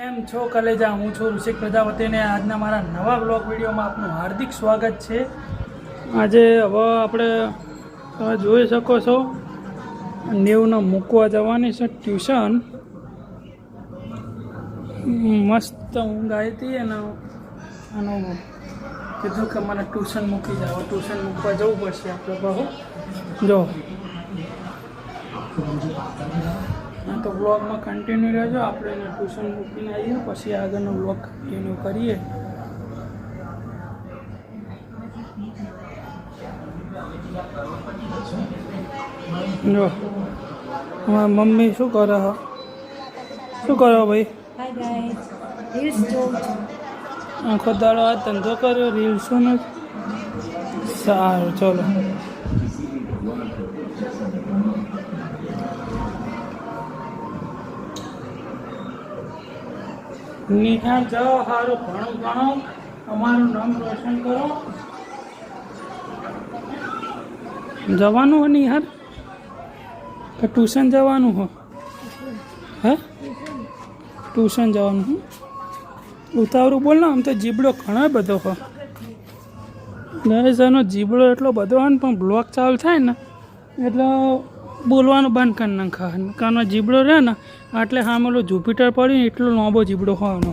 કેમ છો કલેજા? હું છું ઋષિક પ્રજાપતિને આજના મારા નવા બ્લોગ વિડીયોમાં આપનું હાર્દિક સ્વાગત છે. આજે હવે આપણે તમે જોઈ શકો છો નેવને મૂકવા જવાની છે ટ્યુશન. મસ્ત ઊંઘ આવી હતી અને આનું કીધું કે મને ટ્યુશન મૂકી જાઓ. ટ્યુશન મૂકવા જવું પડશે આપણે બહુ જો તો બ્લોગમાં કન્ટિન્યુ રહેજો. આપણે એને ટ્યુશન મૂકીને આવીએ પછી આગળનો બ્લોગ કન્ટિન્યુ કરીએ. જો અમારા મમ્મી શું કરે? શું કરો ભાઈ? આખો દાડો આ ધંધો કર્યો રીલ્સોનો. સારું ચલો. નિહાળ જાઓ, સારું ભણો ભણો, અમારું નામ રોશન કરો. જવાનું હો નિહાળ કે ટ્યુશન જવાનું હો? હે ટ્યુશન જવાનું હું ઉતાવળું બોલ ને. આમ તો જીબડો ઘણો બધો હો ગણેશનો જીબડો એટલો બધો હોય ને પણ બ્લોક ચાલુ થાય ને એટલે બોલવાનું બંધ કરી નાખે. કાનો જીબડો રહે ને એટલે સામેલો જુપિટર પડી એટલો લાંબો જીબડો હોવાનો.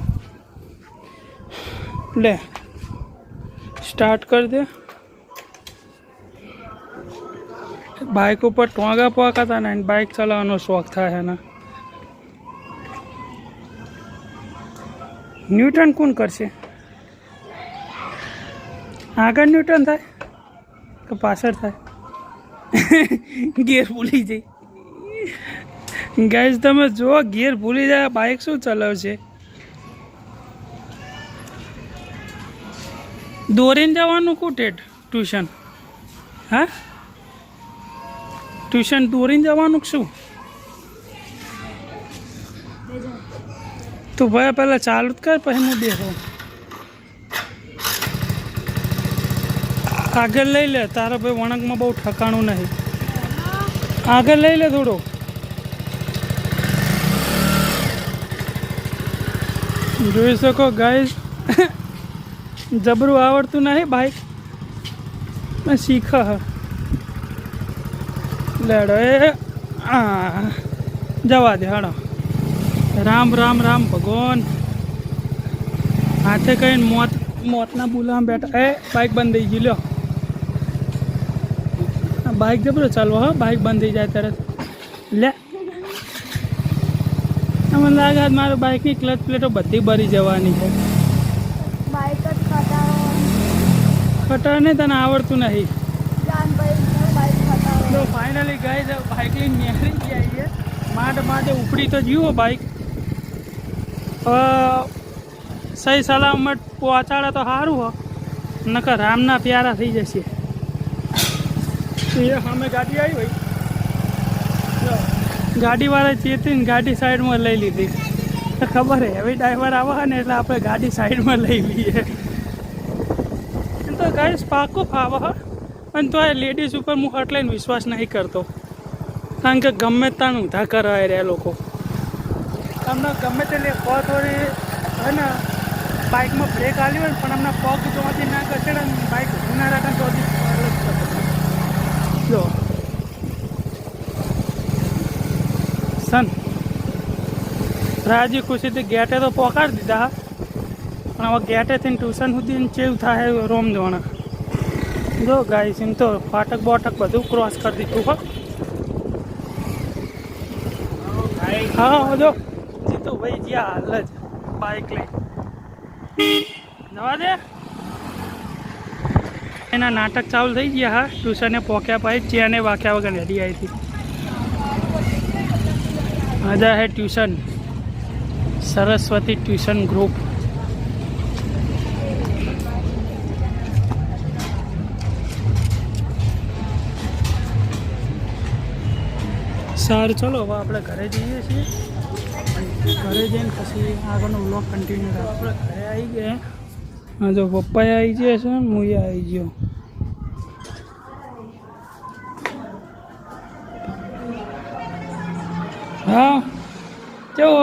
લે સ્ટાર્ટ કરી દે. બાઇક ઉપર ટોંગા પોકાતા ને બાઇક ચલાવવાનો શોખ થાય ને. ન્યૂટન કોણ કરશે? આગળ ન્યૂટન થાય કે પાછળ થાય? ગેર ભૂલી જાય. ગાઈસ તમે જો ગેર ભૂલી જાય બાઇક શું ચલાવશે? દોરીને જવાનું કુટેટ ટ્યુશન? હા ટ્યુશન દોરીને જવાનું શું? તું ભાઈ પહેલાં ચાલુ જ કર પછી હું દેખો. આગળ લઈ લે. તારા ભાઈ વણકમાં બહુ ઠકાણું નહીં. આગળ લઈ લે થોડો. જોઈ શકો ગાઈસ જબરું આવડતું નહીં બાઇક મેં શીખ લેડો એ જવા દે. હાડો રામ રામ રામ ભગવાન. હાથે કહીને મોતના બોલાવા બેઠા. એ બાઇક બંધ થઈ ગઈ. લ્યો બાઇક જબરો ચાલવો. હા બાઇક બંધ થઈ જાય તરત. લે મને લાગે મારું બાઇકની ક્લચ પ્લેટો બધી ભરી જવાની છે. ખટાર નહીં તને આવડતું નહીં. તો ફાઇનલી ગઈ બાઇક લઈને નીકળી ગયા છીએ. માટે ઉપડી તો જીવો બાઇક. સહી સલામત પહોંચાડે તો સારું હો નકર રામના પ્યારા થઈ જશે. એ અમે ગાડી આવી ભાઈ ગાડીવાળા ચેતીને ગાડી સાઈડમાં લઈ લીધી. ખબર હે હવે ડ્રાઈવર આવે ને એટલે આપણે ગાડી સાઈડમાં લઈ લઈએ. તો ગાઈસ પાકું ફાવે પણ તો એ લેડીઝ ઉપર હું હટલાઈને વિશ્વાસ નહીં કરતો. કારણ કે ગમે ત્યાં ઊંધા કરાય રહ્યા લોકો. તમને ગમે તે પગ થોડી હે ને બાઇકમાં બ્રેક આવી હોય પણ અમને પગ જોવાથી ના કચડે ને બાઇક ઊભું ના રાખે તો જો સન રાજી ખુશીથી ગેટે તો પહોંચાડી દીધા પણ હવે ગેટેથી ટ્યુશન સુધી ચેવું થાય રોમ જોવાના. જો ગાઈસ એમ તો ફાટક બોટક બધું ક્રોસ કરી દીધું હો. હા જો જીતું ભાઈ જ્યાં હાલ જ બાઇક લઈ જવા દે. એના નાટક ચાલુ થઈ ગયા. હા ટ્યુશને પહોંચ્યા પછી ચેને વાંખ્યા વગર રેડી આવી હતી. મજા હે ટ્યુશન. Saraswati tuition group. સારું ચલો હવે આપણે ઘરે જઈએ છીએ. ઘરે જઈને પછી આગળનો વ્લોગ કન્ટિન્યુ રાખો. આપણે ઘરે આવી ગયા. હા જો પપ્પાએ આવી ગયા છે ને હું આવી ગયો. હા કેવો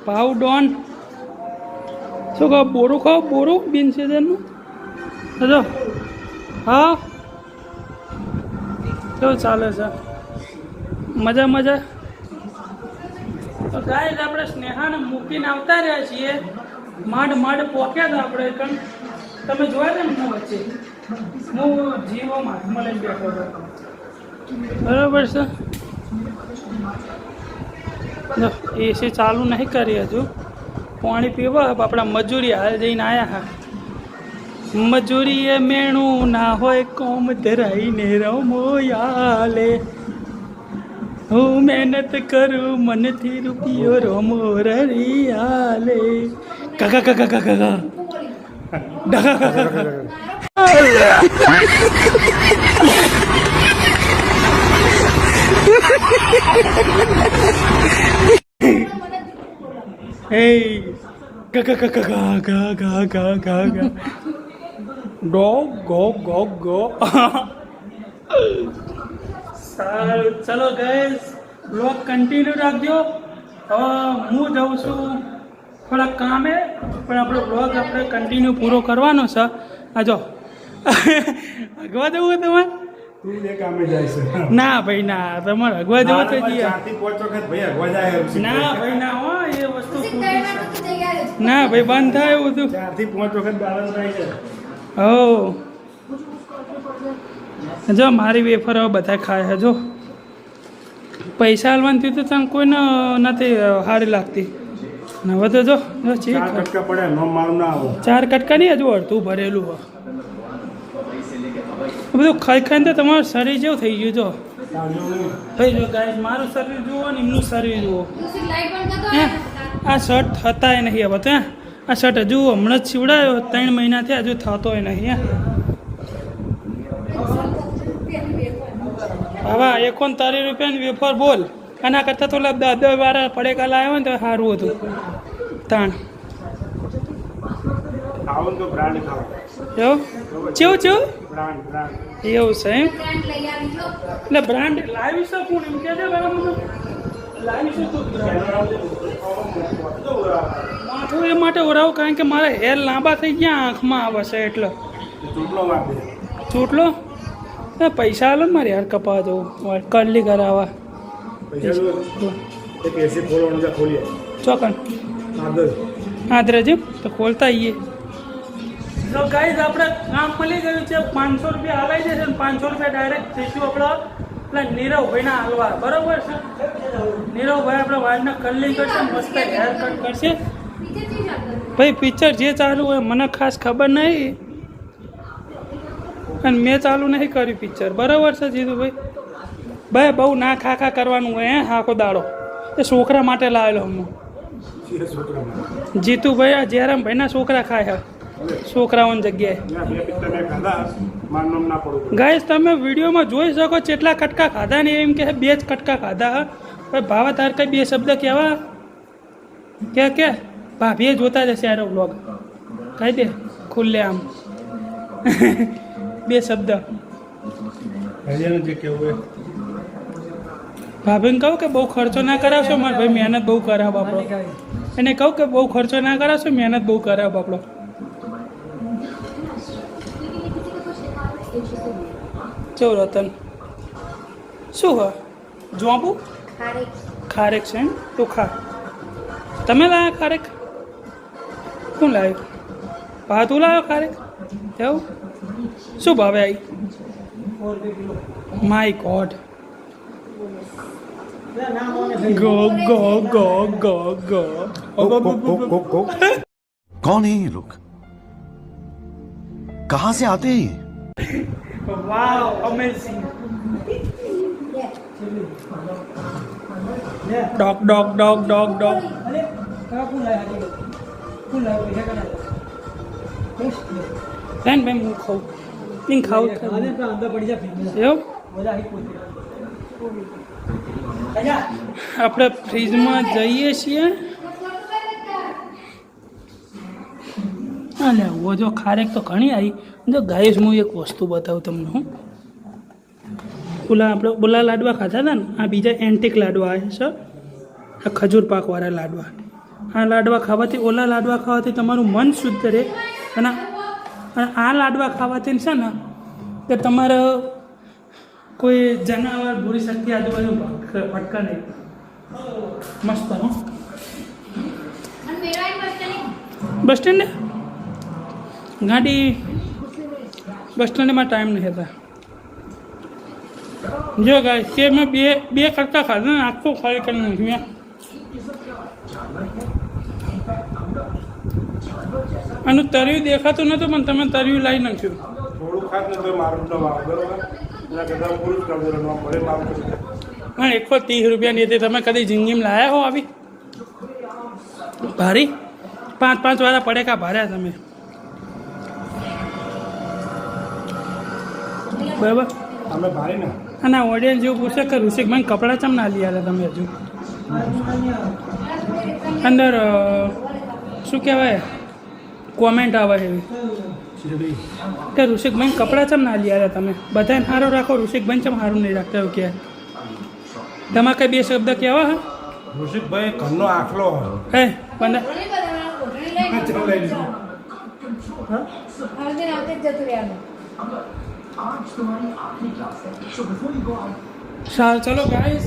ભાવ ડોન શું ખાવ બોરું ખાવ બોરું બિન સિઝનનું જો હા કેવું ચાલે છે મજા મજા તો ગાઈસ આપણે સ્નેહાને મૂકીને આવતા રહ્યા છીએ માંડ પોક્યા હતા આપણે પણ તમે જોયા ને એમના વચ્ચે હું જીવો હાથમાં લઈને બેઠો હતો બરાબર છે જો એસી ચાલુ નહીં કરી હજુ પાણી પીવા આપણા મજૂરી હાલ જઈને આવ્યા હા મજૂરીએ મેણું ના હોય કોમ ધરાઈને રમો યાલે હું મહેનત કરું મનથી રૂપિયો રમો રરિયાલે કાકા કાકા કાકા કાકા hey gaga gaga gaga gaga gaga dog go go go સારું ચલો ગાઈસ બ્લોગ કન્ટિન્યુ રાખજો હવે હું જાઉં છું થોડા કામે પણ આપણો બ્લોગ આપણે કન્ટિન્યુ પૂરો કરવાનો છે આ જો અગવા જવું તમારે તું બે કામે જાય છે ના ભાઈ ના તમારે અગવા જવું તો જઈએ ચારથી પાંચ વખત ભાઈ અગવા જાય એમ છે. ના ભાઈ ના હો એ વસ્તુ ખોટી છે ના ભાઈ બંધ થાય એવું બધું 4 થી 5 વખત બાળક થાય છે હો જો મારી વેફર હવે બધા ખાય છે જો પૈસા હાલવાનું થયું તો તને કોઈને નથી સારી લાગતી ને હવે તો જો ચીક 4 કટકા પડે નો મારું ના આવો 4 કટકા નહીં હજુ અડધું ભરેલું હોય બધું ખાઈ ખાઈને તો તમારું શરીર જેવું થઈ ગયું જો થઈ જો ગાઈસ મારું શરીર જુઓ ને એમનું શરીર જુઓ હે આ શર્ટ થતાય નહીં હવે તો આ શર્ટ હજુ હમણાં જ સીવડાયો 3 મહિનાથી હજુ થતોય નહીં હે હવે 39 રૂપિયાની વેફર બોલ આના કરતાં તો 10 વાળા પડેકા લાવ્યો ને તો સારું હતું તાણ ખાવું તો બ્રાન્ડ ખાવ એવું ચેવું બ્રાન્ડ એવું છે એમ એટલે બ્રાન્ડ લાવી શકું એમ કે છે બરાબર લાવી શકું માથું એ માટે ઓરાવું કારણ કે મારા હેર લાંબા થઈ ગયા આંખમાં આવે છે એટલે ચોટલો વાપ દે ચોટલો પૈસા હાલો ને મારે યાર કપા જવું કરલી કરાવવા પૈસા જો એક એસી ખોલવાનું છે ખોલીએ ચોકન આદર આદરે જેમ તો ખોલતા આવીએ તો ગાઈઝ આપણે કામ મળી ગયું છે 500 રૂપિયા હલાવી જશે ને 500 રૂપિયા ડાયરેક્ટ થઈશું આપણે પેલા નીરવભાઈના હાલવા બરાબર છે નીરવભાઈ આપણે વાળના કરલી કરશે મસ્ત હેર કટ કરશે ભાઈ પિક્ચર જે ચાલુ હોય મને ખાસ ખબર નહીં અને મેં ચાલુ નહીં કર્યું પિક્ચર બરાબર છે જીતુભાઈ ભાઈ બહુ ના ખા કરવાનું હોય હે આખો દાડો એ છોકરા માટે લાવેલો હું જીતુભાઈ આ જયરામભાઈના છોકરા ખાય છોકરાઓની જગ્યાએ ગાઈસ તમે વિડીયોમાં જોઈ શકો કેટલા કટકા ખાધા ને એમ કે 2 જ કટકા ખાધા ભાઈ ભાવા તાર કઈ 2 શબ્દ કહેવા કે ભાભીએ જોતા જશે આરો વ્લોગ કહી દે ખુલ્લે આમ 2 શબ્દ ભાભીને કહું કે બહુ ખર્ચો ના કરાવશો મારે ભાઈ મહેનત બહુ કરાવ આપણો એને કહું કે બહુ ખર્ચો ના કરાવશો મહેનત બહુ કરાવ આપણો ચો રતન શું હા જોબુ ખારેક છે તો ખા તમે લાવ્યા ખારેક શું લાવ્યું તું લાવ્યો ખારેક એવું શું ભાવે આવી my god go go go go go कौन है ये लोग कहां से आते हैं wow amazing dog dog dog dog dog બેન બેન હું ખાઉં નહીં ખાઉં એવું આપણે ફ્રીજમાં જઈએ છીએ અલે વો જો ખારેક તો ઘણી આવી જો ગાઈસ હું એક વસ્તુ બતાવું તમને હું આપણે બોલા લાડવા ખાધા હતા ને આ બીજા એન્ટિક લાડવા આવે છે આ ખજૂર પાકવાળા લાડવા આ લાડવા ખાવાથી ઓલા લાડવા ખાવાથી તમારું મન શુદ્ધ રહે અને આ લાડવા ખાવાથી છે ને કે તમારે કોઈ જનાવર બુરી શક્તિ આજુબાજુ ભટકા નહીં. મસ્ત હો. બસ સ્ટેન્ડ ગાડી બસ સ્ટેન્ડમાં ટાઈમ નહીં હતા. જો ગાય કે મેં બે કરતા ખાધું ને આખું ખાલી કરી નાખ્યું. આનું તર્યું દેખાતું નહોતું પણ તમે તર્યું લાવી નાખ્યું. થોડું ખાસ ને તો મારું તો ભાવ બરોબર એના કરતાં પૂરું જ કરી દેવાનું ભલે મારું કરી દે. પણ 130 રૂપિયાની હતી. તમે કદી જિંદગીમાં લાયા હો આવી ભારી? 5 વાળા પડેકા ભાર્યા તમે બરાબર. અમે ભારી ને અને ઓડિયન્સ જેવું પૂછે કે ઋષિકભાઈ કપડાં ચમ ના લઈ આવ્યા તમે હજુ અંદર શું કહેવાય કોમેન્ટ આવે એવી કે ઋષિકભાઈ કપડાં ચમ ના લઈ આવ્યા તમે? બધાને સારું રાખો, ઋષિકભાઈ ચમ સારું નહીં રાખતા એવું કે તમારે કંઈ બે શબ્દ કહેવા હા? ઋષિકભાઈ ઘરનો આખલો હે પણ સારું ચલો ગાઈસ